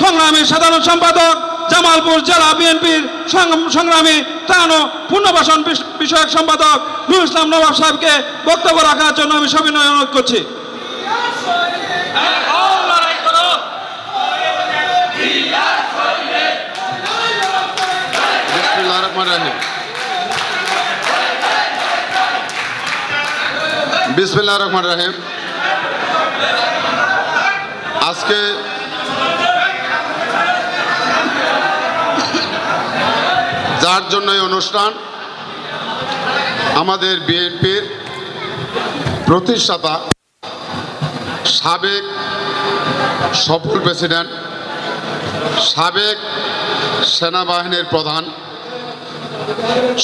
সংগ্রামী সাধারণ সম্পাদক, জামালপুর জেলা বিএনপির সংগ্রামী ত্রাণ ও পুনর্বাসন বিষয়ক সম্পাদক নুরুল ইসলাম নবাব সাহেবকে বক্তব্য রাখার জন্য আমি সবিনয় অনুরোধ করছি। বিসমিল্লাহির রহমানির রহিম। আজকে যার জন্য এই অনুষ্ঠান, আমাদের বিএনপির প্রতিষ্ঠাতা সাবেক সফল প্রেসিডেন্ট, সাবেক সেনাবাহিনীর প্রধান,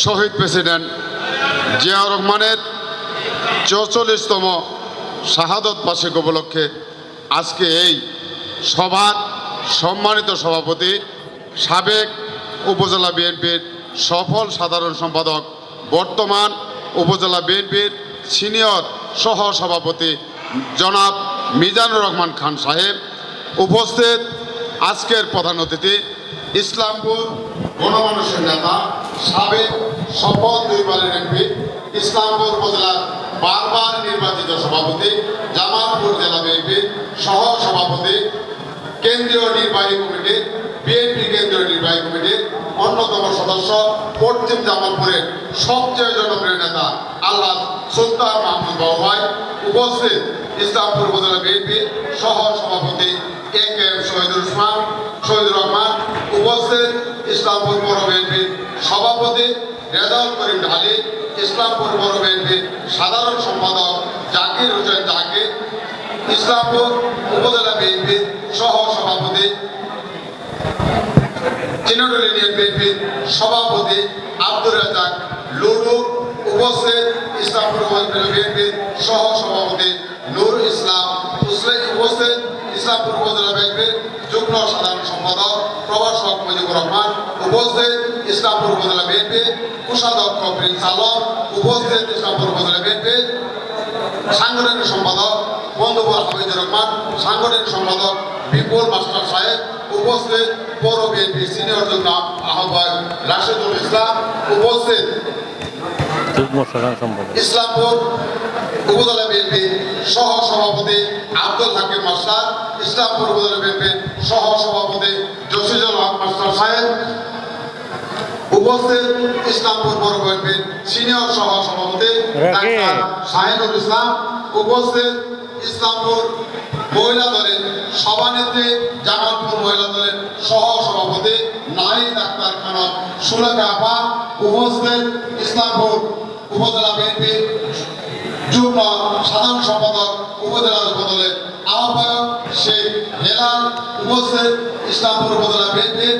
শহীদ প্রেসিডেন্ট জিয়াউর রহমানের ৪৪তম শাহাদত বার্ষিকী উপলক্ষে আজকে এই সভার সম্মানিত সভাপতি, সাবেক উপজেলা বিএনপির সফল সাধারণ সম্পাদক, বর্তমান উপজেলা বিএনপির সিনিয়র সহ সভাপতি জনাব মিজানুর রহমান খান সাহেব, উপস্থিত আজকের প্রধান অতিথি ইসলামপুর গণমানুষের নেতা, সাবেক সফল 2বারের এমপি, ইসলামপুর উপজেলার বারবার নির্বাচিত সভাপতি, জামালপুর জেলা বিএনপির সহ সভাপতি, কেন্দ্রীয় নির্বাহী কমিটির বিএনপি কেন্দ্রীয় নির্বাহী কমিটির অন্যতম সদস্য, পশ্চিম জামালপুরের সবচেয়ে জনপ্রিয় নেতা আল্লাহ সুলতান মাহমুদ বাবু ভাই, উপস্থিত ইসলামপুর উপজেলা বিএনপির সহ সভাপতি KKM শহীদুর রহমান, উপস্থিত ইসলামপুর পৌর বিএনপির সভাপতি রেজাউল করিম ঢালি, ইসলামপুর পৌর বিএনপির সাধারণ সম্পাদক জাকির হোসেন জাকির, ইসলামপুর উপজেলা বিএনপির সহ সভাপতি, চিনাটুলি ইউনিয়ন বিএনপির সভাপতি আব্দুর রাজ্জাক লুডু, উপস্থিত ইসলামপুর উপজেলা বিএনপির সহ সভাপতি নূর ইসলাম, উপস্থিত ইসলামপুর উপজেলা বিএনপির যুগ্ম সাধারণ সম্পাদক প্রভাষক মুজিবুর রহমান, উপস্থিত ইসলামপুর উপজেলা বিএনপির কোষাধ্যক্ষ প্রিন্স আলম, উপস্থিত ইসলামপুর উপজেলা বিএনপির সাংগঠনিক সম্পাদক বন্ধুবর হাফিজুর রহমান, সাংগঠনিক সম্পাদক বিপুল মাস্টার সাহেব, উপস্থিত পৌর বিএনপির সিনিয়র যুগ্ম আহ্বায়ক রাশেদুল ইসলাম, উপস্থিত ইসলামপুর উপজেলা বিএনপির সহ সভাপতি আব্দুল হাকিম মাস্টার, ইসলামপুর উপজেলা বিএনপির সহ সভাপতি জসিজুল হক মাস্টার সাহেব, উপস্থিত ইসলামপুর পৌর বিএনপির সিনিয়র সহ সভাপতি ডাক্তার শাহিনুল ইসলাম, উপস্থিত ইসলামপুর মহিলা দলের সভানেত্রী, জামালপুর মহিলা দলের সহ সভাপতি নাহিদ আক্তার খানম সুলেখা আপা, উপস্থিত ইসলামপুর উপজেলা বিএনপির যুগ্ম সাধারণ সম্পাদক উপজেলা যুবদলের আহ্বায়ক শেখ হেলাল, উপস্থিত ইসলামপুর উপজেলা বিএনপির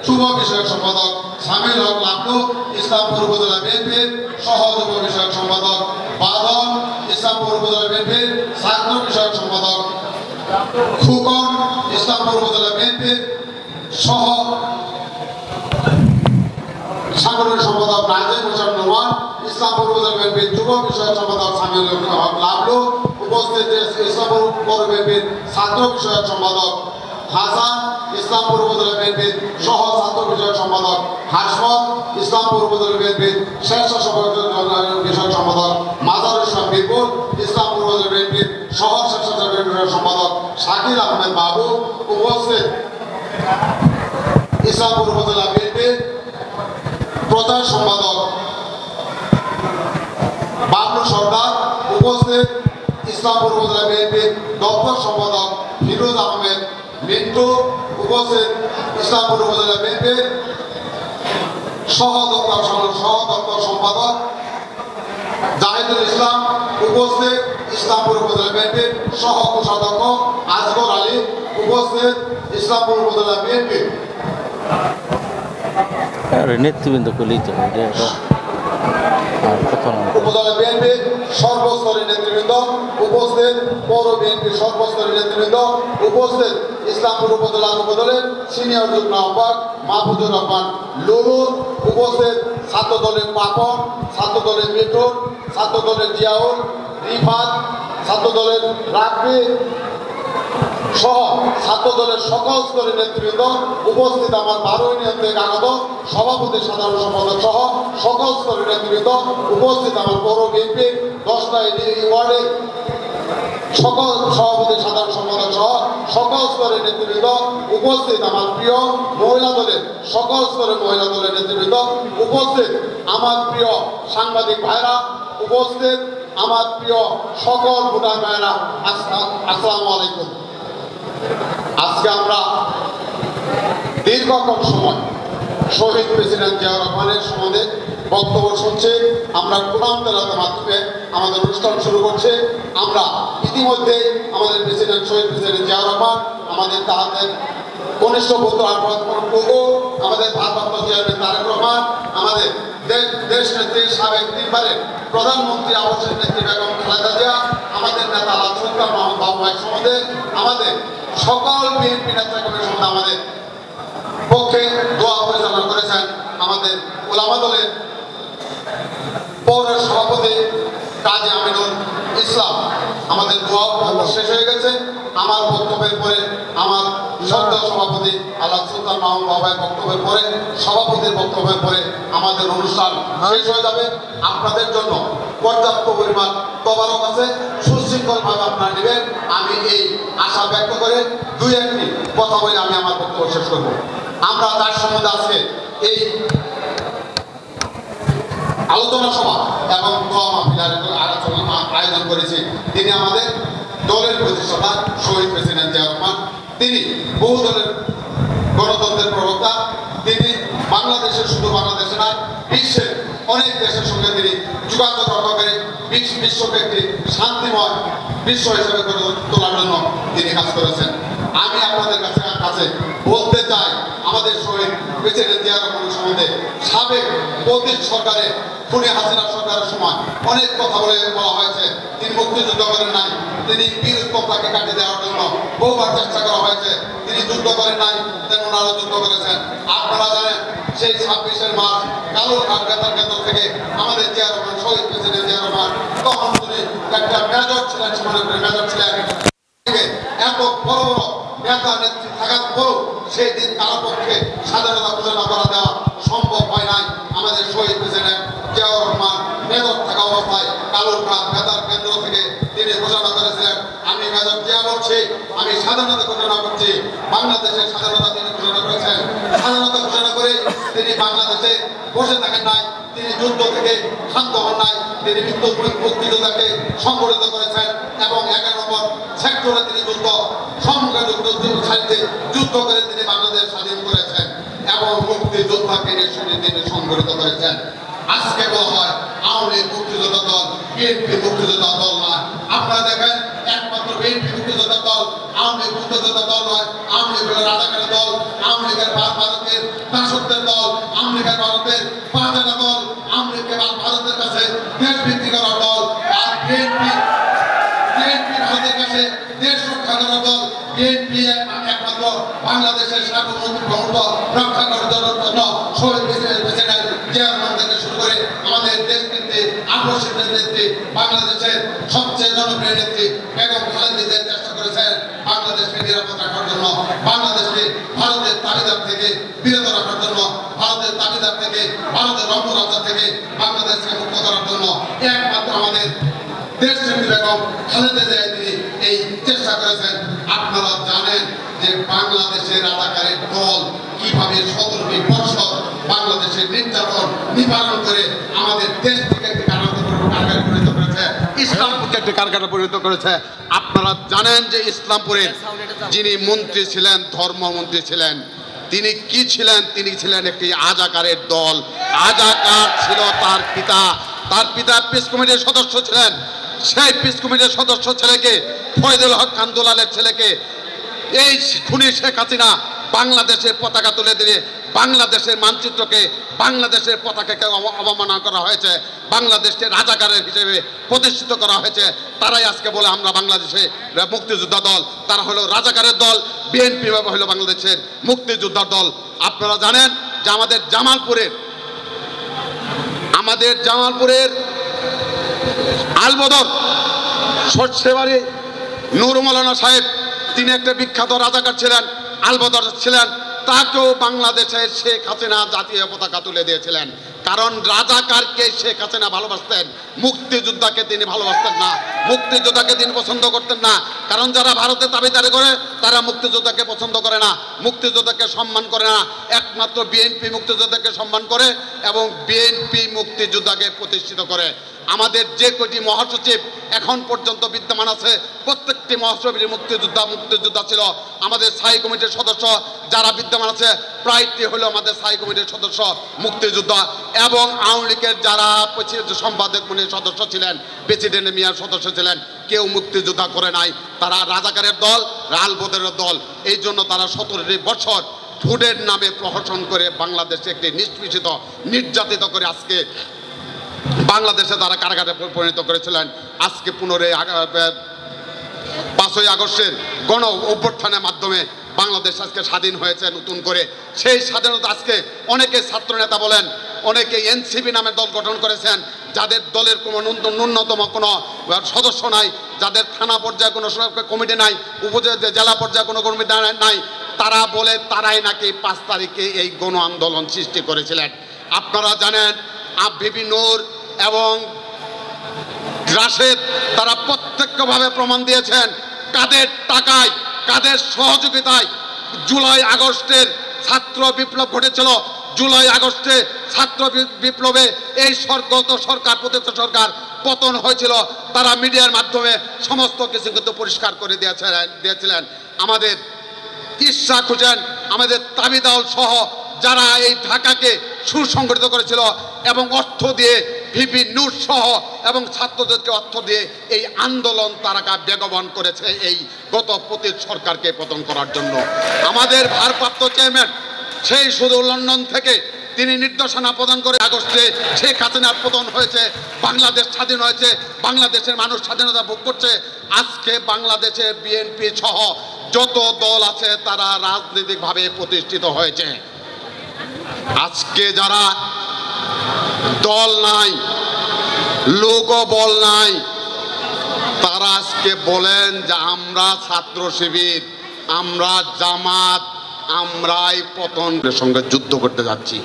যুব বিষয়ক সম্পাদক সামিল হক লাবলু, ইসলামপুর উপজেলা বিএনপির সহ যুব বিষয়ক সম্পাদক বাদল, ইসলামপুর উপজেলা বিএনপির ছাত্র বিষয়ক সম্পাদক খুকন, ইসলামপুর উপজেলা বিএনপির সহ সাংগঠনিক সম্পাদক নাজিম হোসেন নোমান, ইসলামপুর উপজেলা বিএনপির যুব বিষয়ক সম্পাদক সামিল হক লাবলু, উপস্থিত ইসলামপুর পৌর বিএনপির ছাত্র বিষয়ক সম্পাদক হাসান, ইসলামপুর উপজেলা বিএনপির সহ ছাত্র বিষয়ক সম্পাদক হাসমত, ইসলামপুর উপজেলা বিএনপির শীর্ষ বিষয়ক সম্পাদক মাজারুল ইসলাম বিপুল, ইসলামপুর উপজেলা বিএনপির সহ শীর্ষ বিষয়ক সম্পাদক শাকির আহমেদ বাবু, উপস্থিত ইসলামপুর উপজেলা বিএনপির প্রধান সম্পাদক বাবলু সর্দার, উপস্থিত ইসলামপুর উপজেলা বিএনপির দপ্তর সম্পাদক ফিরোজ আহমেদ মিন্টু, উপস্থিত ইসলামপুর উপজেলা বিএনপির সহ দপ্তর সম্পাদক জাহিদুল ইসলাম, উপস্থিত ইসলামপুর উপজেলা বিএনপির সহ কোষাধ্যক্ষ আজগর আলী, উপস্থিত ইসলামপুর উপজেলা বিএনপির নেতৃবৃন্দ উপজেলা বিএনপির সর্বস্তরের নেতৃবৃন্দ, উপস্থিত পৌর বিএনপির সর্বস্তরের নেতৃবৃন্দ, উপস্থিত ইসলামপুর উপজেলা যুবদলের সিনিয়র যুগ্ম আহ্বায়ক মাহফুজুর রহমান লুলু, উপস্থিত ছাত্র দলের পাপন, ছাত্র দলের মিঠুন, ছাত্র দলের জিয়াউল, রিফাত, ছাত্র দলের রাব্বি, সহ ছাত্র দলের সকল স্তরের নেতৃবৃন্দ, উপস্থিত আমার 12 ইউনিয়ন থেকে আগত সভাপতি, সাধারণ সম্পাদক সহ সকল স্তরের নেতৃবৃন্দ, উপস্থিত আমার পৌর বিএনপির 10টা ওয়ার্ডের সকল সভাপতি, সাধারণ সম্পাদক সহ সকল স্তরের নেতৃবৃন্দ, উপস্থিত আমার প্রিয় মহিলা দলের সকল স্তরের মহিলা দলের নেতৃবৃন্দ, উপস্থিত আমার প্রিয় সাংবাদিক ভাইরা, উপস্থিত আমার প্রিয় সকল ভোটার ভাইরা, আসসালামু আলাইকুম। আজকে আমরা দীর্ঘক্ষণ সময় শহীদ প্রেসিডেন্ট জিয়াউর রহমানের সম্বন্ধে বক্তব্য শুনছি। আমরা কোরআন তেলাওয়াতের মাধ্যমে আমাদের অনুষ্ঠান শুরু করছে। আমরা ইতিমধ্যে আমাদের প্রেসিডেন্ট শহীদ প্রেসিডেন্ট জিয়াউর রহমান, আমাদের তাদের কনিষ্ঠ পুত্র আমাদের ভারপ্রাপ্ত চেয়ারম্যান তারেক রহমান, আমাদের দেশ নেত্রী সাবেক 3 বারের প্রধানমন্ত্রী আবাসের নেত্রী বেগম খালেদা জিয়া, আমাদের নেতা আল্লাহ সুলতান মোহাম্মদ বাবু ভাই সম্বন্ধে আমাদের সকল বিএনপি নেতাকর্মীর সম্বন্ধে আমাদের পক্ষে দোয়া পরিচালনা করেছেন আমাদের ওলামা দলের পৌর সভাপতি কাজী আমিনুল ইসলাম। আমাদের দোয়া শেষ হয়ে গেছে। আমার বক্তব্যের পরে আমার সদ্য সভাপতি আল্লাহ সুলতান মাহমুদ বাবার বক্তব্যের পরে সভাপতির বক্তব্যের পরে আমাদের অনুষ্ঠান শেষ হয়ে যাবে। আপনাদের জন্য পর্যাপ্ত পরিমাণ তবারক আছে, সুশৃঙ্খলভাবে আপনারা নেবেন, আমি এই আশা ব্যক্ত করে 2-1টি কথা বলে আমি আমার বক্তব্য শেষ করব। আমরা তার সম্বন্ধে আজকে এই আলোচনা সভা এবং দোয়া মাহফিলের আলোচনা আয়োজন করেছি। তিনি আমাদের দলের প্রতিষ্ঠাতা শহীদ প্রেসিডেন্ট জিয়াউর রহমান। তিনি বহু দলের গণতন্ত্রের প্রবক্তা। তিনি বাংলাদেশের, শুধু বাংলাদেশে নয়, বিশ্বের অনেক দেশের সঙ্গে তিনি যোগাযোগ রক্ষা করে বিশ্বকে একটি শান্তিময় বিশ্ব হিসেবে গড়ে তোলার জন্য তিনি কাজ করেছেন। আমি আপনাদের কাছে বলতে চাই, আমাদের শহীদ প্রেসিডেন্ট জিয়াউর রহমানের সম্বন্ধে সাবেক অতীত সরকারে খুনি হাসিনা সরকারের সময় অনেক কথা বলা হয়েছে। তিনি মুক্তিযুদ্ধ করেন নাই, তিনি বীরত্বকে কাটিয়ে দেওয়ার জন্য বহুবার চেষ্টা করা হয়েছে। তিনি যুদ্ধ করেন নাই, তেমন ওনারা যুদ্ধ করেছেন। আপনারা জানেন সেই 26 মার্চ কালুরঘাট বেতার কেন্দ্র থেকে আমাদের জিয়াউর রহমান, শহীদ প্রেসিডেন্ট জিয়াউর রহমান, তখন তিনি একটা মেজর ছিলেন, মেজর ছিলেন। এত বড় বড় নেতা নেত্রী থাকার পরও সেই দিন কারো পক্ষে স্বাধীনতা ঘোষণা করা দেওয়া সম্ভব হয় নাই। আমাদের শহীদ প্রেসিডেন্ট জিয়াউর রহমান মেজর থাকা অবস্থায় কালুরঘাট বেতার কেন্দ্র থেকে তিনি ঘোষণা করেছিলেন, আমি মেজর জিয়া বলছি, আমি স্বাধীনতা ঘোষণা করছি। বাংলাদেশের স্বাধীনতা তিনি ঘোষণা করেছেন। স্বাধীনতা ঘোষণা করে তিনি বাংলাদেশে বসে থাকেন নাই, তিনি যুদ্ধ থেকে শান্ত হন নাই। তিনি মুক্তিযোদ্ধাকে সংগঠিত করেছেন এবং 11 নম্বর সেক্টরে তিনি যুদ্ধ করে তিনি বাংলাদেশ স্বাধীন করেছেন এবং মুক্তিযোদ্ধাকে তিনি সংগঠিত করেছেন। আজকে বলা হয় আওয়ামী লীগ মুক্তিযোদ্ধা দল, বিএনপি মুক্তিযোদ্ধা দল নয়। আপনারা দেখেন একমাত্র বিএনপি মুক্তিযোদ্ধা দল, আওয়ামী লীগ মুক্তিযোদ্ধা দল নয়। আওয়ামী লীগ হলো রাজাকারের দল, আওয়ামী লীগের ভারতের দাসত্বের দল, আওয়ামী লীগের ভারতের পাহাড়ের দল, আওয়ামী লীগকে ভারতের কাছে দেশ বিক্রি করার দল। আর বিএনপি ভারতের কাছে দেশ রক্ষা করার দল। বিএনপি একমাত্র বাংলাদেশের সার্বভৌমত্ব রক্ষা করার জন্য শহীদ প্রেসিডেন্ট জিয়াউর রহমান থেকে শুরু করে আমাদের দেশ নেত্রী, আদর্শের নেত্রী, বাংলাদেশের সবচেয়ে জনপ্রিয় নেত্রী বেগম খালেদা জিয়া চেষ্টা করেছেন বাংলাদেশকে নিরাপদ রাখার জন্য, বাংলাদেশকে ভারতের তাগিদার থেকে বিরত রাখার জন্য, ভারতের তাগিদার থেকে, ভারতের রঙ্গরাজ্য থেকে বাংলাদেশকে মুক্ত করার জন্য একমাত্র আমাদের দেশ নেত্রী বেগম খালেদা জিয়া তিনি এই চেষ্টা করেছেন। আপনারা জানেন যে বাংলাদেশের রাজাকারের দল কিভাবে 17টি বছর বাংলাদেশের নির্যাতন নিবারণ করে আমাদের দেশ থেকে একটি কারাগারে পরিণত করেছে, ইসলামপুরকে একটি কারাগারে পরিণত করেছে। আপনারা জানেন যে ইসলামপুরের যিনি মন্ত্রী ছিলেন, ধর্মমন্ত্রী ছিলেন, তিনি কি ছিলেন? তিনি ছিলেন একটি আজাকারের দল। আজাকার ছিল তার পিতা পিস কমিটির সদস্য ছিলেন। সেই পিস কমিটির সদস্য ছেলেকে, ফয়জুল হক কান্দুলালের ছেলেকে, এই খুনি শেখ হাসিনা বাংলাদেশের পতাকা তুলে দিয়ে বাংলাদেশের মানচিত্রকে, বাংলাদেশের পতাকাকে অবমাননা করা হয়েছে, বাংলাদেশকে রাজাকারের হিসেবে প্রতিষ্ঠিত করা হয়েছে। তারাই আজকে বলে আমরা বাংলাদেশে মুক্তিযোদ্ধা দল, তারা হলো রাজাকারের দল। বিএনপি হলো বাংলাদেশের মুক্তিযোদ্ধার দল। আপনারা জানেন যে আমাদের জামালপুরের আলবদর সর্ষেবাড়ি নূর মৌলানা সাহেব তিনি একটা বিখ্যাত রাজাকার ছিলেন, আলবদর ছিলেন, তাকেও বাংলাদেশের শেখ হাসিনা জাতীয় পতাকা তুলে দিয়েছিলেন। কারণ রাজাকারকে শেখ হাসিনা ভালোবাসতেন, মুক্তিযোদ্ধাকে তিনি ভালোবাসতেন না, মুক্তিযোদ্ধাকে তিনি পছন্দ করতেন না। কারণ যারা ভারতের দাবিদারি করে তারা মুক্তিযোদ্ধাকে পছন্দ করে না, মুক্তিযোদ্ধাকে সম্মান করে না। একমাত্র বিএনপি মুক্তিযোদ্ধাকে সম্মান করে এবং বিএনপি মুক্তিযোদ্ধাকে প্রতিষ্ঠিত করে। আমাদের যে কটি মহাসচিব এখন পর্যন্ত বিদ্যমান আছে প্রত্যেকটি মহাসচিবের মুক্তিযোদ্ধা ছিল। আমাদের স্থায়ী কমিটির সদস্য যারা বিদ্যমান আছে প্রায়টি হলো আমাদের স্থায়ী কমিটির সদস্য মুক্তিযোদ্ধা, এবং আওয়ামী লীগের যারা সম্পাদক মণ্ডলীর সদস্য ছিলেন, প্রেসিডেন্ট মিয়ার সদস্য ছিলেন, কেউ মুক্তিযোদ্ধা করে নাই। তারা রাজাকারের দল, আলবদরের দল। এই জন্য তারা 17 বছর ভোটের নামে প্রহসন করে বাংলাদেশে একটি নিষ্পেষিত, নির্যাতিত করে আজকে বাংলাদেশে তারা কারাগারে পরিণত করেছিলেন। আজকে 5ই আগস্টের গণ অভ্যুত্থানের মাধ্যমে বাংলাদেশ আজকে স্বাধীন হয়েছে নতুন করে। সেই স্বাধীনতা আজকে অনেকে ছাত্র নেতা বলেন, অনেকে এনসিপি নামে দল গঠন করেছেন, যাদের দলের কোনো ন্যূনতম কোনো সদস্য নাই, যাদের থানা পর্যায়ে কোনো কমিটি নাই, জেলা পর্যায়ে কোনো কমিটি নাই। তারা বলে তারাই নাকি 5 তারিখে এই গণ আন্দোলন সৃষ্টি করেছিলেন। আপনারা জানেন ভিপি নূর এবং রাশেদ তারা প্রত্যক্ষভাবে প্রমাণ দিয়েছেন কাদের টাকায়, কাদের সহযোগিতায় জুলাই আগস্টের ছাত্র বিপ্লব ঘটেছিল। জুলাই আগস্টে ছাত্র বিপ্লবে এই সরকার প্রতিষ্ঠিত সরকার পতন হয়েছিল। তারা মিডিয়ার মাধ্যমে সমস্ত কিছু কিন্তু পরিষ্কার করে দিয়েছিলেন। আমাদের ইশরাক হোসেন, আমাদের তাবিদাউল সহ যারা এই ঢাকাকে সুসংগঠিত করেছিল এবং অর্থ দিয়ে, ভিপি নূর সহ এবং ছাত্রদেরকে অর্থ দিয়ে এই আন্দোলন তারা বেগবান করেছে এই গত পতিত সরকারকে পতন করার জন্য। আমাদের ভারপ্রাপ্ত চেয়ারম্যান সেই শুধু লন্ডন থেকে তিনি নির্দেশনা প্রদান করে আগস্টে শেখ হাসিনার পতন হয়েছে, বাংলাদেশ স্বাধীন হয়েছে, বাংলাদেশের মানুষ স্বাধীনতা ভোগ করছে। আজকে বাংলাদেশে বিএনপি সহ যত দল আছে তারা রাজনৈতিকভাবে প্রতিষ্ঠিত হয়েছে। আজকে যারা দল নাই, লোকও বল নাই, তারা আজকে বলেন যে আমরা ছাত্র শিবির, আমরা জামাত, আমরাই পতনের সঙ্গে যুদ্ধ করতে যাচ্ছি।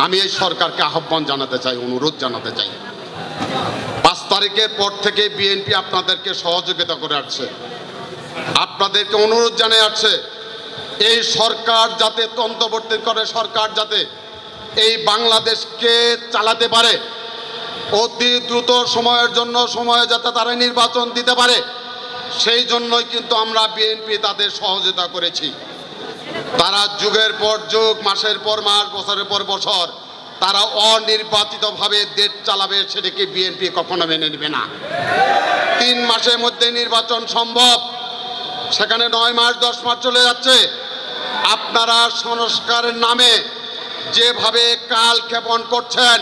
আমি এই সরকারকে আহ্বান জানাতে চাই, অনুরোধ জানাতে চাই, 5 তারিখের পর থেকে বিএনপি আপনাদেরকে সহযোগিতা করে আসছে, আপনাদেরকে অনুরোধ জানিয়ে আসছে এই সরকার যাতে অন্তর্বর্তী করে সরকার যাতে এই বাংলাদেশকে চালাতে পারে, অতি দ্রুত সময়ের জন্য সময়ে যাতে তারা নির্বাচন দিতে পারে, সেই জন্যই কিন্তু আমরা বিএনপি তাদের সহযোগিতা করেছি। তারা যুগের পর যুগ, মাসের পর মাস, বছরের পর বছর তারা অনির্বাচিতভাবে দেশ চালাবে, সেটাকে বিএনপি কখনো মেনে নেবে না। 3 মাসের মধ্যে নির্বাচন সম্ভব, সেখানে 9 মাস 10 মাস চলে যাচ্ছে। আপনারা সংস্কারের নামে যেভাবে কাল ক্ষেপণ করছেন,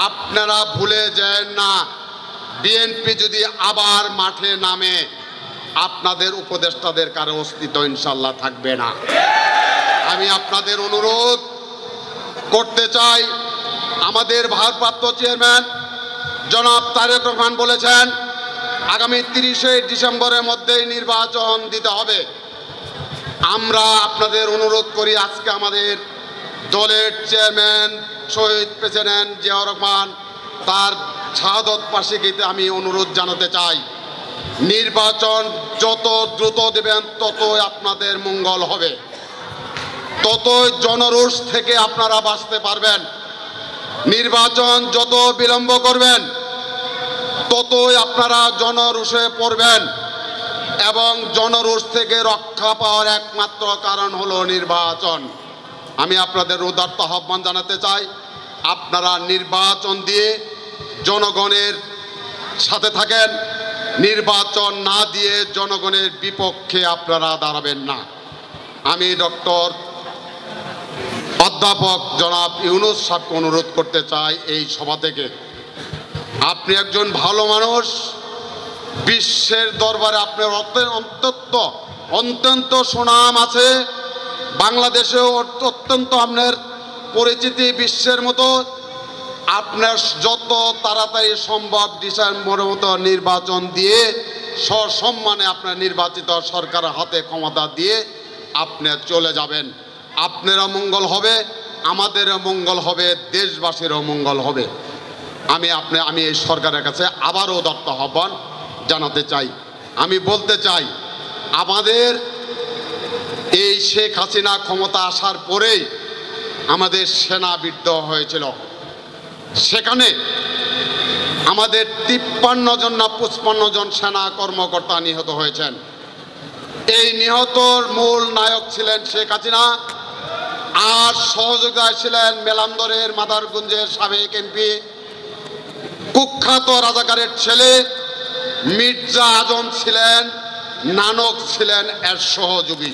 আপনারা ভুলে যান না বিএনপি যদি আবার মাঠে নামে আপনাদের উপদেষ্টাদের কারো অস্তিত্ব ইনশাল্লাহ থাকবে না। আমি আপনাদের অনুরোধ করতে চাই, আমাদের ভারপ্রাপ্ত চেয়ারম্যান জনাব তারেক রহমান বলেছেন আগামী 30শে ডিসেম্বরের মধ্যেই নির্বাচন দিতে হবে। আমরা আপনাদের অনুরোধ করি, আজকে আমাদের দলের চেয়ারম্যান শহীদ প্রেসিডেন্ট জিয়াউর রহমান তার শাহাদত বার্ষিকীতে আমি অনুরোধ জানাতে চাই, নির্বাচন যত দ্রুত দেবেন ততই আপনাদের মঙ্গল হবে, ততই জনরোষ থেকে আপনারা বাঁচতে পারবেন। নির্বাচন যত বিলম্ব করবেন ততই আপনারা জনরোষে পড়বেন, এবং জনরোষ থেকে রক্ষা পাওয়ার একমাত্র কারণ হলো নির্বাচন। আমি আপনাদের উদাত্ত আহ্বান জানাতে চাই, আপনারা নির্বাচন দিয়ে জনগণের সাথে থাকেন, নির্বাচন না দিয়ে জনগণের বিপক্ষে আপনারা দাঁড়াবেন না। আমি অধ্যাপক জনাব ইউনূস সাহেবকে অনুরোধ করতে চাই এই সভা থেকে, আপনি একজন ভালো মানুষ, বিশ্বের দরবারে আপনার অত্যন্ত সুনাম আছে, বাংলাদেশেও অত্যন্ত আপনার পরিচিতি বিশ্বের মতো। আপনার যত তাড়াতাড়ি সম্ভব ডিসেম্বরের মতো নির্বাচন দিয়ে সসম্মানে আপনার নির্বাচিত সরকারের হাতে ক্ষমতা দিয়ে আপনি চলে যাবেন। আপনারও মঙ্গল হবে, আমাদেরও মঙ্গল হবে, দেশবাসীরও মঙ্গল হবে। আমি এই সরকারের কাছে আবারও উদাত্ত আহ্বান জানাতে চাই। আমি বলতে চাই, আমাদের এই শেখ হাসিনা ক্ষমতা আসার পরেই আমাদের সেনা বিদ্রোহ হয়েছিল। সেখানে আমাদের 53 জন না 55 জন সেনা কর্মকর্তা নিহত হয়েছেন। এই নিহতর মূল নায়ক ছিলেন শেখ হাসিনা, আর সহযোগিতায় ছিলেন মেলান্দরের মাদারগঞ্জের সাবেক এমপি, কুখ্যাত রাজাকারের ছেলে মির্জা আজম ছিলেন, নানক ছিলেন এর সহযোগী।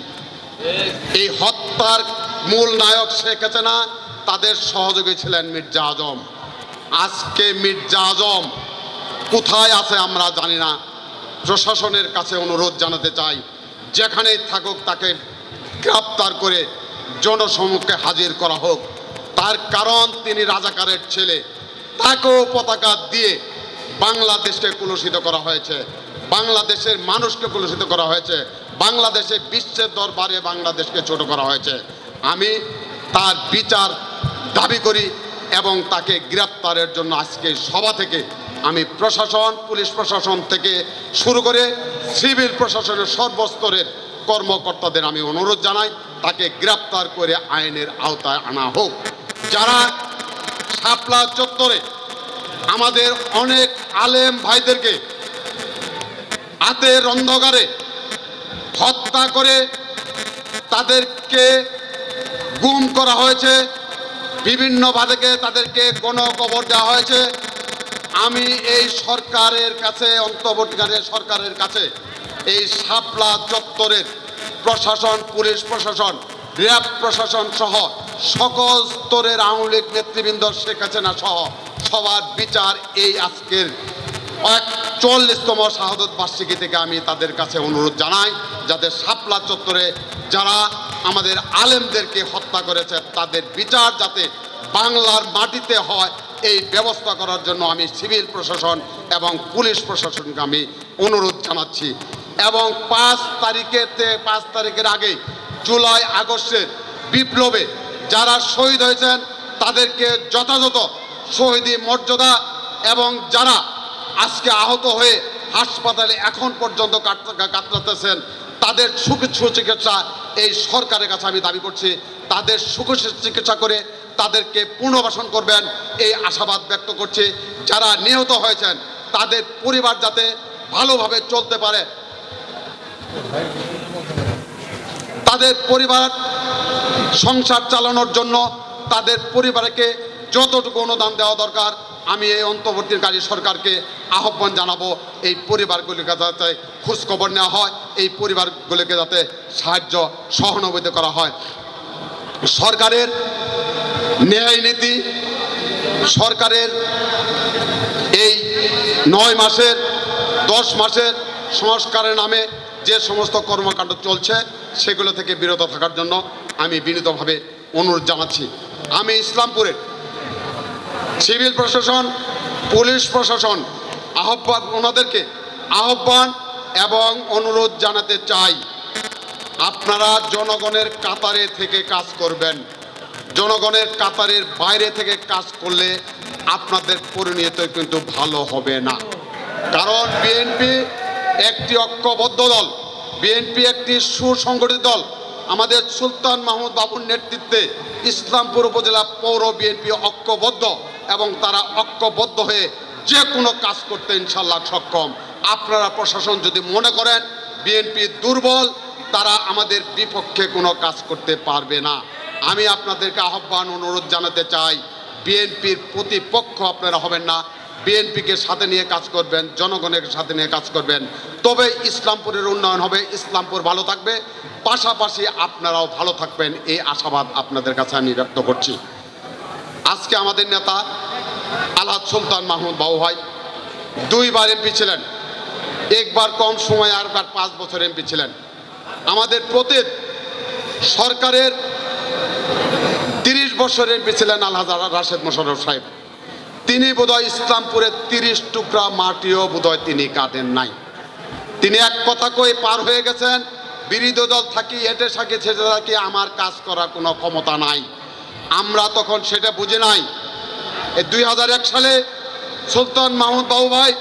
এই হত্যার মূল নায়ক শেখ হাসিনা, তাদের সহযোগী ছিলেন মির্জা আজম। আজকে মির্জা আজম কোথায় আছে আমরা জানি না। প্রশাসনের কাছে অনুরোধ জানাতে চাই, যেখানেই থাকুক তাকে গ্রেপ্তার করে জনসম্মুখে হাজির করা হোক। তার কারণ তিনি রাজাকারের ছেলে, তাকেও পতাকা দিয়ে বাংলাদেশকে কলুষিত করা হয়েছে, বাংলাদেশের মানুষকে কলুষিত করা হয়েছে, বাংলাদেশে বিশ্বের দরবারে বাংলাদেশকে ছোট করা হয়েছে। আমি তার বিচার দাবি করি এবং তাকে গ্রেপ্তারের জন্য আজকে সভা থেকে আমি প্রশাসন, পুলিশ প্রশাসন থেকে শুরু করে সিভিল প্রশাসনের সর্বস্তরের কর্মকর্তাদের আমি অনুরোধ জানাই, তাকে গ্রেপ্তার করে আইনের আওতায় আনা হোক। যারা শাপলা চত্বরে আমাদের অনেক আলেম ভাইদেরকে রাতের অন্ধকারে হত্যা করে তাদেরকে গুম করা হয়েছে, বিভিন্নভাবে তাদেরকে গণকবর দেওয়া হয়েছে, আমি এই সরকারের কাছে, অন্তর্বর্তীকালীন সরকারের কাছে এই শাপলা চত্বরের প্রশাসন, পুলিশ প্রশাসন, র্যাব প্রশাসন সহ সকল স্তরের আওয়ামী লীগ নেতৃবৃন্দ, শেখ হাসিনা সহ সবার বিচার এই আজকের 41তম শাহাদত বার্ষিকী থেকে আমি তাদের কাছে অনুরোধ জানাই, যাতে শাপলা চত্বরে যারা আমাদের আলেমদেরকে হত্যা করেছে তাদের বিচার যাতে বাংলার মাটিতে হয় এই ব্যবস্থা করার জন্য আমি সিভিল প্রশাসন এবং পুলিশ প্রশাসনকে আমি অনুরোধ জানাচ্ছি। এবং 5 তারিখের আগে জুলাই আগস্টের বিপ্লবে যারা শহীদ হয়েছেন তাদেরকে যথাযথ শহীদি মর্যাদা, এবং যারা আজকে আহত হয়ে হাসপাতালে এখন পর্যন্ত কাতরাতেছেন তাদের সুচিকিৎসা এই সরকারের কাছে আমি দাবি করছি। তাদের চিকিৎসা করে তাদেরকে পুনর্বাসন করবেন এই আশাবাদ ব্যক্ত করছি। যারা নিহত হয়েছেন তাদের পরিবার যাতে ভালোভাবে চলতে পারে, তাদের পরিবার সংসার চালানোর জন্য তাদের পরিবারকে যতটুকু অনুদান দেওয়া দরকার আমি এই অন্তর্বর্তীকালীন সরকারকে আহ্বান জানাবো, এই পরিবারগুলিকে যাতে খোঁজখবর নেওয়া হয়, এই পরিবারগুলিকে যাতে সাহায্য সহানুভূতি করা হয়। সরকারের ন্যায় নীতি, সরকারের এই 9 মাসের 10 মাসের সংস্কারের নামে যে সমস্ত কর্মকাণ্ড চলছে সেগুলো থেকে বিরত থাকার জন্য আমি বিনীতভাবে অনুরোধ জানাচ্ছি। আমি ইসলামপুরের সিভিল প্রশাসন, পুলিশ প্রশাসন ওনাদেরকে আহ্বান এবং অনুরোধ জানাতে চাই, আপনারা জনগণের কাতারে থেকে কাজ করবেন। জনগণের কাতারের বাইরে থেকে কাজ করলে আপনাদের পরিণতি কিন্তু ভালো হবে না। কারণ বিএনপি একটি ঐক্যবদ্ধ দল, বিএনপি একটি সুসংগঠিত দল। আমাদের সুলতান মাহমুদ বাবুর নেতৃত্বে ইসলামপুর উপজেলা পৌর বিএনপি ঐক্যবদ্ধ, এবং তারা ঐক্যবদ্ধ হয়ে যে কোনো কাজ করতে ইনশাল্লাহ সক্ষম। আপনারা প্রশাসন যদি মনে করেন বিএনপি দুর্বল, তারা আমাদের বিপক্ষে কোনো কাজ করতে পারবে না। আমি আপনাদেরকে আহ্বান অনুরোধ জানাতে চাই, বিএনপির প্রতিপক্ষ আপনারা হবেন না, বিএনপিকে সাথে নিয়ে কাজ করবেন, জনগণের সাথে নিয়ে কাজ করবেন, তবে ইসলামপুরের উন্নয়ন হবে, ইসলামপুর ভালো থাকবে, পাশাপাশি আপনারাও ভালো থাকবেন এই আশাবাদ আপনাদের কাছে আমি ব্যক্ত করছি। আজকে আমাদের নেতা আলহাজ সুলতান মাহমুদ বাবু ভাই 2 বার এমপি ছিলেন, একবার কম সময় আর 5 বছর এমপি ছিলেন। আমাদের প্রতি সরকারের 30 বছর এমপি ছিলেন আলহাজ রাশেদ মোশাররফ সাহেব। তিনি বোধহয় ইসলামপুরের 30 টুকরা মাটিও বোধহয় তিনি কাটেন নাই। তিনি এক কথা কই পার হয়ে গেছেন, বিরোধী দল থাকি এটে থাকি সেটা থাকি আমার কাজ করার কোনো ক্ষমতা নাই। আমরা তখন সেটা বুঝি নাই। 2001 সালে সুলতান মাহমুদ বাবু ভাই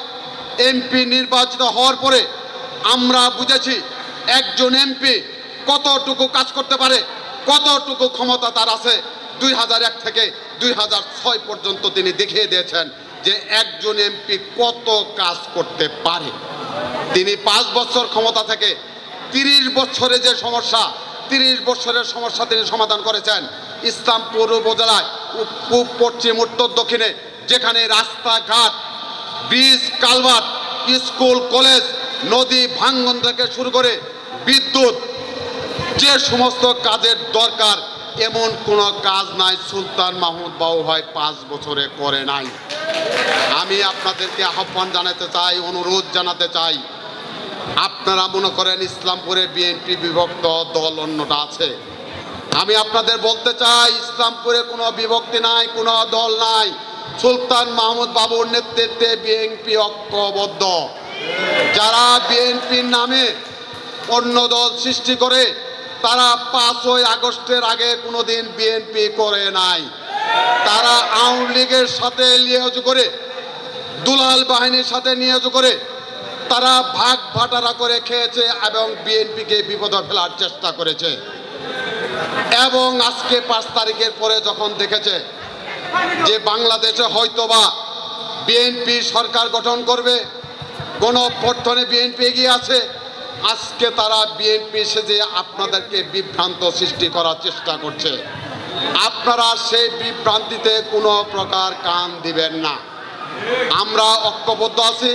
এমপি নির্বাচিত হওয়ার পরে আমরা বুঝেছি একজন এমপি কতটুকু কাজ করতে পারে, কতটুকু ক্ষমতা তার আছে। 2001 থেকে 2006 পর্যন্ত তিনি দেখিয়ে দিয়েছেন যে একজন এমপি কত কাজ করতে পারে। তিনি 5 বছর ক্ষমতা থেকে 30 বছরে যে সমস্যা, 30 বছরের সমস্যা তিনি সমাধান করেছেন। ইসলামপুর উপজেলায় পূব, পশ্চিম, উত্তর, দক্ষিণে যেখানে রাস্তাঘাট, ব্রিজ, কালভার্ট, স্কুল, কলেজ, নদী ভাঙ্গন থেকে শুরু করে বিদ্যুৎ, যে সমস্ত কাজের দরকার এমন কোনো কাজ নাই সুলতান মাহমুদ বাবু ভাই 5 বছরে করে নাই। আমি আপনাদেরকে আহ্বান জানাতে চাই, অনুরোধ জানাতে চাই, আপনারা মনে করেন ইসলামপুরে বিএনপি বিভক্ত দল অন্যটা আছে। আমি আপনাদের বলতে চাই ইসলামপুরে কোনো বিভক্তি নাই, কোনো দল নাই। সুলতান মাহমুদ বাবুর নেতৃত্বে বিএনপি ঐক্যবদ্ধ। যারা বিএনপির নামে অন্য দল সৃষ্টি করে তারা 5ই আগস্টের আগে কোনোদিন বিএনপি করে নাই। তারা আওয়ামী লীগের সাথে লিয়াজ করে, দুলাল বাহিনীর সাথে নিয়োগ করে তারা ভাগ ভাটারা করে খেয়েছে এবং বিএনপিকে বিপদে ফেলার চেষ্টা করেছে। এবং আজকে 5 তারিখের পরে যখন দেখেছে যে বাংলাদেশে হয়তোবা বিএনপি সরকার গঠন করবে, গণঅভ্যুত্থানে বিএনপি এগিয়ে আছে, আজকে তারা বিএনপি সেজে আপনাদেরকে বিভ্রান্ত সৃষ্টি করার চেষ্টা করছে। আপনারা সেই বিভ্রান্তিতে কোনো প্রকার কান দিবেন না। আমরা ঐক্যবদ্ধ আছি,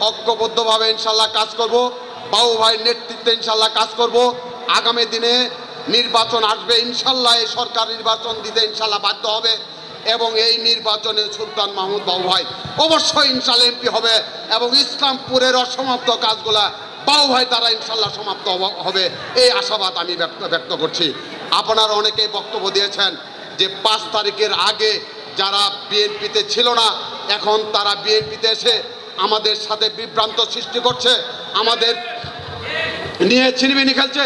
ঐক্যবদ্ধভাবে ইনশাল্লাহ কাজ করব। বাবু ভাইয়ের নেতৃত্বে ইনশাল্লাহ কাজ করব। আগামী দিনে নির্বাচন আসবে, ইনশাল্লাহ এই সরকার নির্বাচন দিতে ইনশাল্লাহ বাধ্য হবে এবং এই নির্বাচনে সুলতান মাহমুদ বাবু ভাই অবশ্যই ইনশাল্লাহ এমপি হবে এবং ইসলামপুরের অসমাপ্ত কাজগুলা বাবু ভাই দ্বারা ইনশাল্লাহ সমাপ্ত হবে, এই আশাবাদ আমি ব্যক্ত করছি। আপনারা অনেকেই বক্তব্য দিয়েছেন যে 5 তারিখের আগে যারা বিএনপিতে ছিল না এখন তারা বিএনপিতে এসে আমাদের সাথে বিভ্রান্ত সৃষ্টি করছে, আমাদের নিয়ে ছিনিমিনি খেলছে।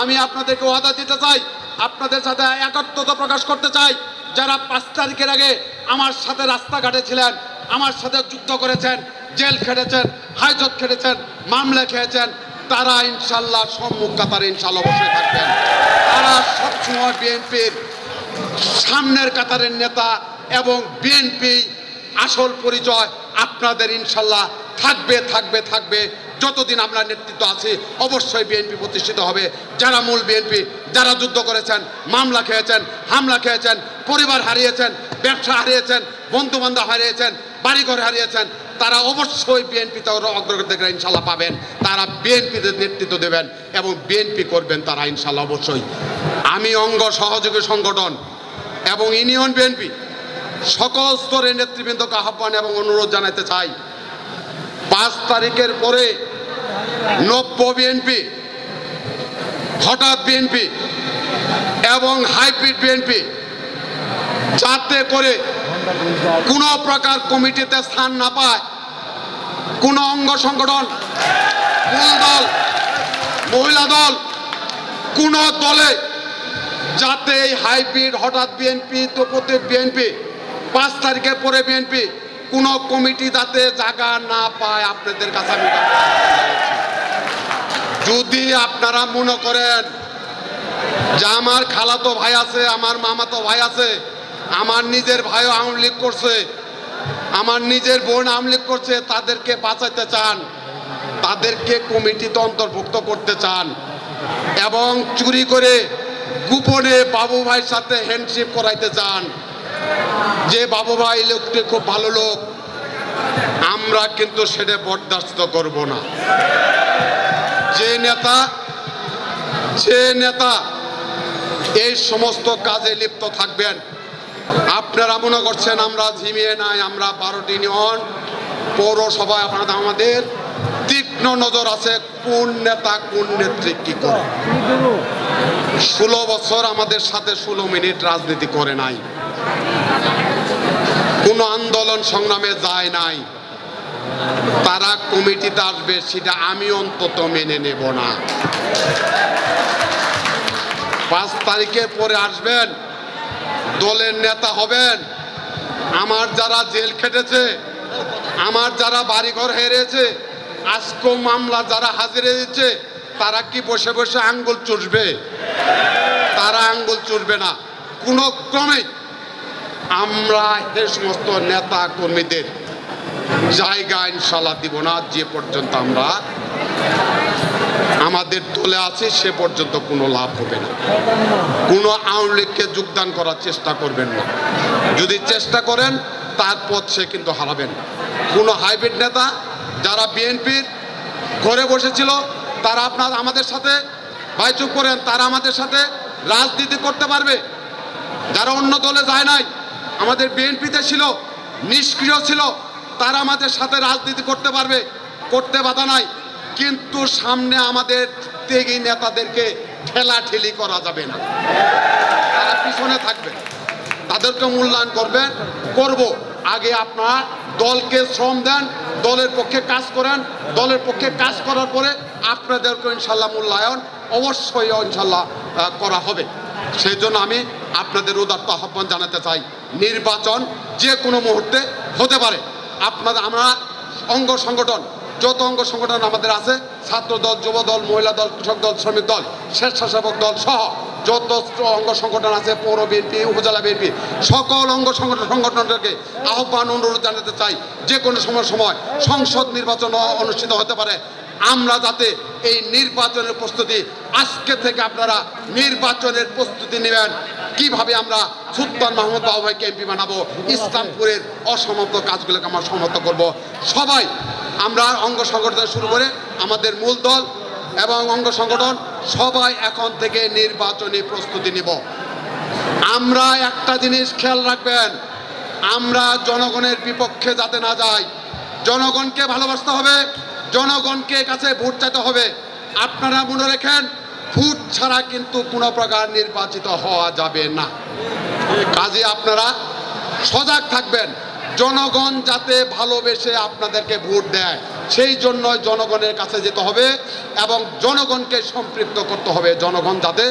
আমি আপনাদেরকে ওয়াদা দিতে চাই, আপনাদের সাথে একাত্মতা প্রকাশ করতে চাই। যারা 5 তারিখের আগে আমার সাথে রাস্তাঘাটে ছিলেন, আমার সাথে যুদ্ধ করেছেন, জেল খেটেছেন, হাজত খেটেছেন, মামলা খেয়েছেন, তারা ইনশাল্লাহ সম্মুখ কাতারে ইনশাল্লাহ বসে থাকবেন। তারা সবসময় বিএনপির সামনের কাতারের নেতা এবং বিএনপি আসল পরিচয় আপনাদের ইনশাল্লাহ থাকবে থাকবে থাকবে। যতদিন আমরা নেতৃত্ব আছি অবশ্যই বিএনপি প্রতিষ্ঠিত হবে। যারা মূল বিএনপি, যারা যুদ্ধ করেছেন, মামলা খেয়েছেন, হামলা খেয়েছেন, পরিবার হারিয়েছেন, ব্যবসা হারিয়েছেন, বন্ধু বান্ধব হারিয়েছেন, বাড়িঘর হারিয়েছেন, তারা অবশ্যই বিএনপিতে অগ্রগতি ইনশাল্লাহ পাবেন। তারা বিএনপিতে নেতৃত্ব দেবেন এবং বিএনপি করবেন তারা ইনশাল্লাহ অবশ্যই। আমি অঙ্গ সহযোগী সংগঠন এবং ইউনিয়ন বিএনপি সকল স্তরের নেতৃবৃন্দকে আহ্বান এবং অনুরোধ জানাতে চাই, 5 তারিখের পরে নব্য বিএনপি, হঠাৎ বিএনপি এবং হাইব্রিড বিএনপি যাতে করে কোনো প্রকার কমিটিতে স্থান না পায়, কোন অঙ্গ সংগঠন, মূল দল, মহিলা দল, কোন দলে যাতে এই হাইব্রিড, হঠাৎ বিএনপি, তোপতে বিএনপি, 5 তারিখের পরে বিএনপি কোন কমিটি যাতে জায়গা না পায় আপনাদের কাছে আমি যদি আপনারা মনে করেন যে আমার খালাতো ভাই আছে, আমার মামাতো ভাই আছে, আমার নিজের ভাইও আওয়ামী লীগ করছে, আমার নিজের বোন আওয়ামী লীগ করছে, তাদেরকে বাঁচাতে চান, তাদেরকে কমিটিতে অন্তর্ভুক্ত করতে চান এবং চুরি করে গোপনে বাবু ভাইয়ের সাথে হ্যান্ডশেক করাইতে চান যে বাবু ভাই লোকটি খুব ভালো লোক, আমরা কিন্তু সেটা বরদাস্ত করব না। যে নেতা এই সমস্ত কাজে লিপ্ত থাকবেন, আপনারা মনে করছেন আমরা ঝিমিয়ে নাই, আমরা 12টি ইউনিয়ন পৌরসভায় আপনাদের আমাদের তীক্ষ্ণ নজর আছে কোন নেতা কোন নেত্রী কি করে। 16 বছর আমাদের সাথে 16 মিনিট রাজনীতি করে নাই, কোন আন্দোলন সংগ্রামে যায় নাই, তারা কমিটিতে আসবে, সেটা আমি অন্তত মেনে নেব না। 5 তারিখের পরে আসবেন, দলের নেতা হবেন। আমার যারা জেল খেটেছে, আমার যারা বাড়িঘর হেরেছে, আজকেও মামলা যারা হাজিরে দিচ্ছে, তারা কি বসে বসে আঙ্গুল চুষবে? তারা আঙ্গুল চুষবে না কোনো ক্রমে। আমরা এই সমস্ত নেতা কর্মীদের জায়গা ইনশাল্লাহ দিব না। যে পর্যন্ত আমরা আমাদের দলে আছি সে পর্যন্ত কোনো লাভ হবে না। কোনো আওয়ামী লীগকে যোগদান করার চেষ্টা করবেন না। যদি চেষ্টা করেন তার পথ সে কিন্তু হারাবেন। কোনো হাইব্রিড নেতা যারা বিএনপির ঘরে বসেছিল তারা আমাদের সাথে, ভাই চুপ করেন, তারা আমাদের সাথে রাজনীতি করতে পারবে। যারা অন্য দলে যায় নাই, আমাদের বিএনপিতে ছিল, নিষ্ক্রিয় ছিল, তারা আমাদের সাথে রাজনীতি করতে পারবে, করতে বাধা নাই। কিন্তু সামনে আমাদের ত্যাগী নেতাদেরকে ঠেলাঠেলি করা যাবে না। তারা পিছনে থাকবে, তাদেরকে মূল্যায়ন করব। আগে আপনারা দলকে শ্রম দেন, দলের পক্ষে কাজ করেন। দলের পক্ষে কাজ করার পরে আপনাদেরকে ইনশাল্লাহ মূল্যায়ন অবশ্যই ইনশাল্লাহ করা হবে। সেই জন্য আমি আপনাদের উদাত্ত আহ্বান জানাতে চাই, নির্বাচন যে কোনো মুহূর্তে হতে পারে। আমরা অঙ্গ সংগঠন, যত অঙ্গ সংগঠন আমাদের আছে, ছাত্র দল, যুব দল, মহিলা দল, কৃষক দল, শ্রমিক দল, স্বেচ্ছাসেবক দল সহ যত অঙ্গ সংগঠন আছে, পৌর বিএনপি, উপজেলা বিএনপি, সকল অঙ্গ সংগঠনকে আহ্বান অনুরোধ জানাতে চাই, যে কোনো সময় সংসদ নির্বাচন অনুষ্ঠিত হতে পারে। আমরা যাতে এই নির্বাচনের প্রস্তুতি আজকে থেকে আপনারা নির্বাচনের প্রস্তুতি নেবেন। কিভাবে আমরা সুলতান মাহমুদ বাবু ভাইকে এমপি বানাবো, ইসলামপুরের অসমাপ্ত কাজগুলোকে আমরা সমাপ্ত করব। সবাই আমরা অঙ্গ সংগঠন শুরু করে আমাদের মূল দল এবং অঙ্গ সংগঠন সবাই এখন থেকে নির্বাচনী প্রস্তুতি নিব। আমরা একটা জিনিস খেয়াল রাখবেন, আমরা জনগণের বিপক্ষে যাতে না যাই। জনগণকে ভালোবাসতে হবে, জনগণকে কাছে ভোট চাইতে হবে। আপনারা মনে রাখেন, ভোট ছাড়া কিন্তু কোনো প্রকার নির্বাচিত হওয়া যাবে না। কাজে আপনারা সজাগ থাকবেন, জনগণ যাতে ভালোবেসে আপনাদেরকে ভোট দেয় সেই জন্য জনগণের কাছে যেতে হবে এবং জনগণকে সম্পৃক্ত করতে হবে। জনগণ যাতে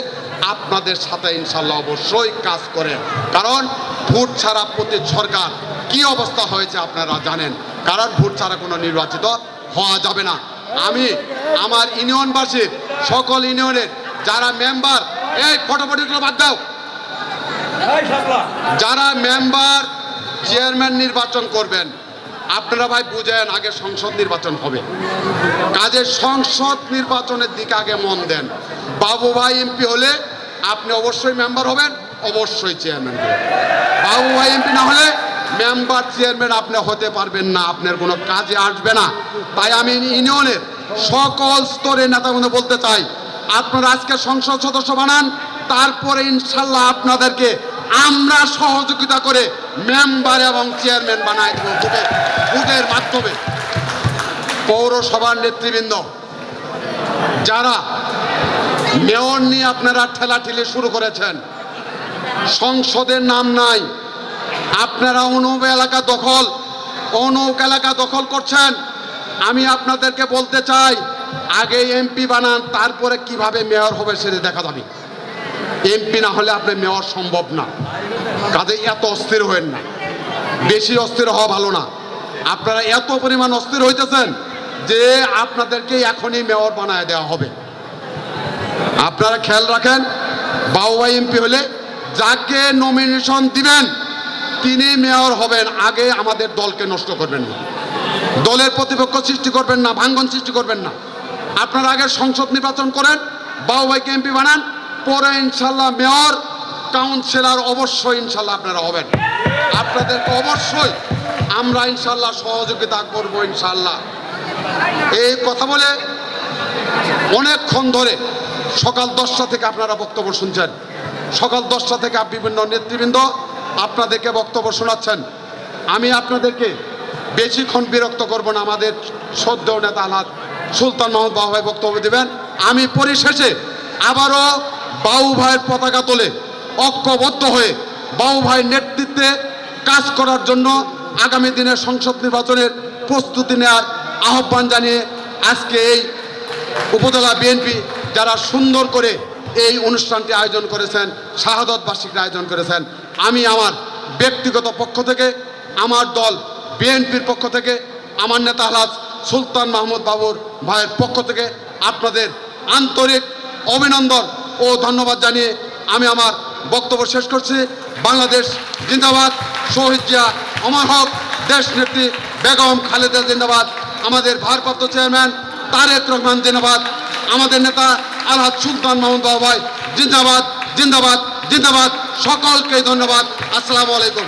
আপনাদের সাথে ইনশাল্লাহ অবশ্যই কাজ করে, কারণ ভোট ছাড়া প্রতি সরকার কি অবস্থা হয়েছে আপনারা জানেন। কারণ ভোট ছাড়া কোনো নির্বাচিত হওয়া যাবে না। আমি আমার ইউনিয়নবাসীর সকল ইউনিয়নের যারা মেম্বার, এই ফটোফটিগুলো বাদ দাও, যারা মেম্বার চেয়ারম্যান নির্বাচন করবেন, আপনারা ভাই বুঝেন, আগে সংসদ নির্বাচন হবে। কাজে সংসদ নির্বাচনের দিকে আগে মন দেন। বাবু ভাই এমপি হলে আপনি অবশ্যই মেম্বার হবেন, অবশ্যই চেয়ারম্যান হবেন। বাবু ভাই এমপি না হলে মেম্বার চেয়ারম্যান আপনি হতে পারবেন না, আপনার কোনো কাজে আসবে না। তাই আমি ইউনিয়নের সকল স্তরের নেতাগুলো বলতে চাই, আপনারা আজকে সংসদ সদস্য বানান, তারপরে ইনশাল্লাহ আপনাদেরকে আমরা সহযোগিতা করে মেম্বার এবং চেয়ারম্যান বানাই দেব ভোটের মাধ্যমে। পৌরসভার নেতৃবৃন্দ যারা মেয়র নিয়ে আপনারা ঠেলাঠেলি শুরু করেছেন, সংসদের নাম নাই, আপনারা অনৌক এলাকা দখল করছেন। আমি আপনাদেরকে বলতে চাই, আগে এমপি বানান, তারপরে কিভাবে মেয়র হবে সেটা দেখা যাবে। এমপি না হলে আপনি মেয়র সম্ভব না। কাজে এত অস্থির হবেন না, বেশি অস্থির হওয়া ভালো না। আপনারা এত পরিমাণ অস্থির হইতেছেন যে আপনাদেরকে এখনই মেয়র বানায় দেওয়া হবে। আপনারা খেয়াল রাখেন, বাবু ভাই এমপি হলে যাকে নমিনেশন দিবেন তিনি মেয়র হবেন। আগে আমাদের দলকে নষ্ট করবেন না, দলের প্রতিপক্ষ সৃষ্টি করবেন না, ভাঙ্গন সৃষ্টি করবেন না। আপনারা আগে সংসদ নির্বাচন করেন, বাবু ভাইকে এমপি বানান, পরে ইনশাল্লাহ মেয়র, কাউন্সিলর অবশ্যই ইনশাল্লাহ আপনারা হবেন। আপনাদেরকে অবশ্যই আমরা ইনশাল্লাহ সহযোগিতা করব ইনশাল্লাহ। এই কথা বলে অনেকক্ষণ ধরে সকাল 10টা থেকে আপনারা বক্তব্য শুনছেন। সকাল 10টা থেকে বিভিন্ন নেতৃবৃন্দ আপনাদেরকে বক্তব্য শোনাচ্ছেন। আমি আপনাদেরকে বেশিক্ষণ বিরক্ত করব না। আমাদের শ্রদ্ধেয় নেতা আলহাজ সুলতান মাহমুদ বাবু ভাই বক্তব্য দেবেন। আমি পরিশেষে আবারও বাবু ভাইয়ের পতাকা তোলে ঐক্যবদ্ধ হয়ে বাবু ভাইয়ের নেতৃত্বে কাজ করার জন্য আগামী দিনের সংসদ নির্বাচনের প্রস্তুতি নেওয়ার আহ্বান জানিয়ে আজকে এই উপজেলা বিএনপি যারা সুন্দর করে এই অনুষ্ঠানটি আয়োজন করেছেন, শাহাদত বার্ষিকীর আয়োজন করেছেন, আমি আমার ব্যক্তিগত পক্ষ থেকে, আমার দল বিএনপির পক্ষ থেকে, আমার নেতা আলহাজ সুলতান মাহমুদ বাবুর ভাইয়ের পক্ষ থেকে আপনাদের আন্তরিক অভিনন্দন ও ধন্যবাদ জানিয়ে আমি আমার বক্তব্য শেষ করছি। বাংলাদেশ জিন্দাবাদ, শহীদ জিয়া অমর হক, দেশ নেত্রী বেগম খালেদা জিন্দাবাদ, আমাদের ভারপ্রাপ্ত চেয়ারম্যান তারেক রহমান জিন্দাবাদ, আমাদের নেতা আলহাজ সুলতান মাহমুদ বাবু ভাই জিন্দাবাদ, জিন্দাবাদ, জিন্দাবাদ। সকলকে ধন্যবাদ। আসসালামু আলাইকুম।